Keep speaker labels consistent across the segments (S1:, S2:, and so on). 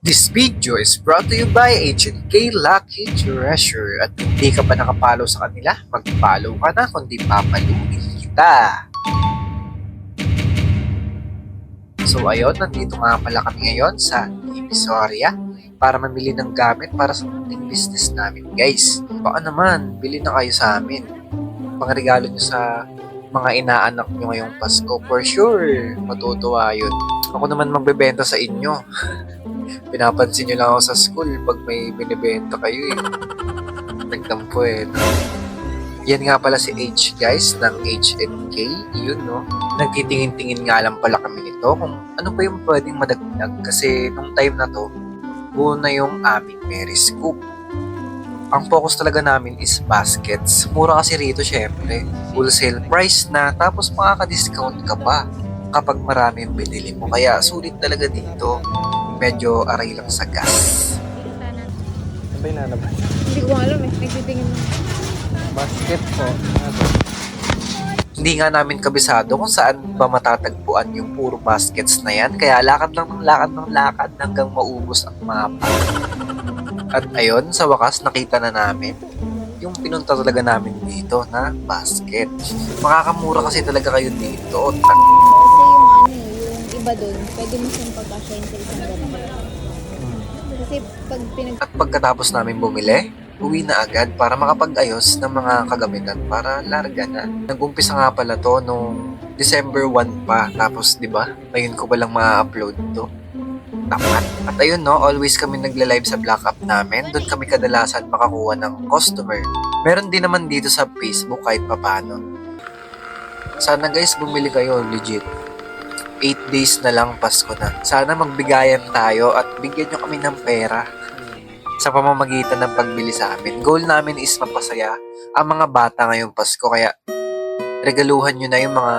S1: This video is brought to you by Agent K Lucky Treasure. At kung hindi ka pa nakapalo sa kanila, mag-follow ka na kundi papaluin kita. So ayun, nandito nga pala kami ngayon sa Divisoria para mamili ng gamit para sa munting business namin, guys. Baka naman, bili na kayo sa amin. Pangregalo nyo sa mga inaanak nyo ngayong Pasko. For sure, matutuwa yun. Ako naman magbebenta sa inyo. Pinapansin nyo lang ako sa school pag may binibenta kayo eh. Nagtampo eh. No? Yan nga pala si H guys ng H&K. Yun no. Nagtitingin-tingin nga lang pala kami nito kung ano pa yung pwedeng madagdag. Kasi nung time na to, buo na yung aming Mary Scoop. Ang focus talaga namin is baskets. Mura kasi rito syempre. Wholesale price na tapos makaka-discount ka pa kapag marami yung binili mo. Kaya sulit talaga dito. Medyo aray lang sa gas.
S2: Ano ba yung nanabas?
S3: Hindi ko alam eh. Nagtitingin mo.
S2: Basket po.
S1: Hindi nga namin kabisado kung saan ba matatagpuan yung puro baskets na yan. Kaya lakad lang ng lakad hanggang maubos ang mapa. At ayun, sa wakas nakita na namin yung pinunta talaga namin dito na basket. Makakamura kasi talaga kayo dito.
S3: Kasi yung iba dun, pwede mo siyang pagkasyahin sa isang ganito. Kasi pag
S1: At pagkatapos namin bumili, uwi na agad para makapag-ayos ng mga kagamitan para larga na. Nag-umpisa nga pala to nung December 1 pa. Tapos 'di ba? Ngayon ko ba lang ma-upload to? Tapat. At ayun no, always kami nagla-live sa Black App namin. Doon kami kadalasan makakuha ng customer. Meron din naman dito sa Facebook kahit papano. Sana guys bumili kayo, legit. 8 days na lang Pasko na. Sana magbigayan tayo at bigyan nyo kami ng pera sa pamamagitan ng pagbili sa amin. Goal namin is mapasaya ang mga bata ngayong Pasko. Kaya regaluhan nyo na yung mga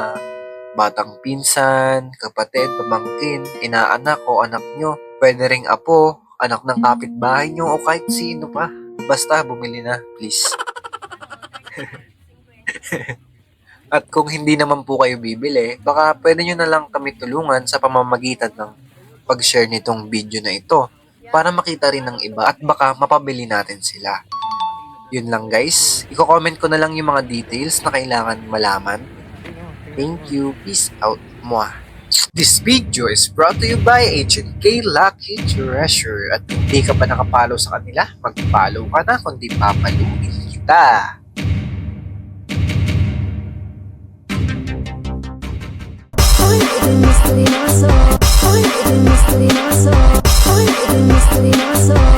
S1: batang pinsan, kapatid, pamangkin, inaanak o anak nyo. Pwede ring apo, anak ng kapitbahay nyo o kahit sino pa. Basta bumili na, please. At kung hindi naman po kayo bibili, baka pwede nyo na lang kami tulungan sa pamamagitan ng pag-share nitong video na ito para makita rin ng iba at baka mapabili natin sila. Yun lang guys. Iko-comment ko na lang yung mga details na kailangan malaman. Thank you. Peace out. Mwah. This video is brought to you by Agent K Lucky Treasure. At kung hindi ka pa nakapalo sa kanila, mag-follow ka na kundi papaluin kita.
S4: Misterioso, hoy, misterioso, hoy, misterioso.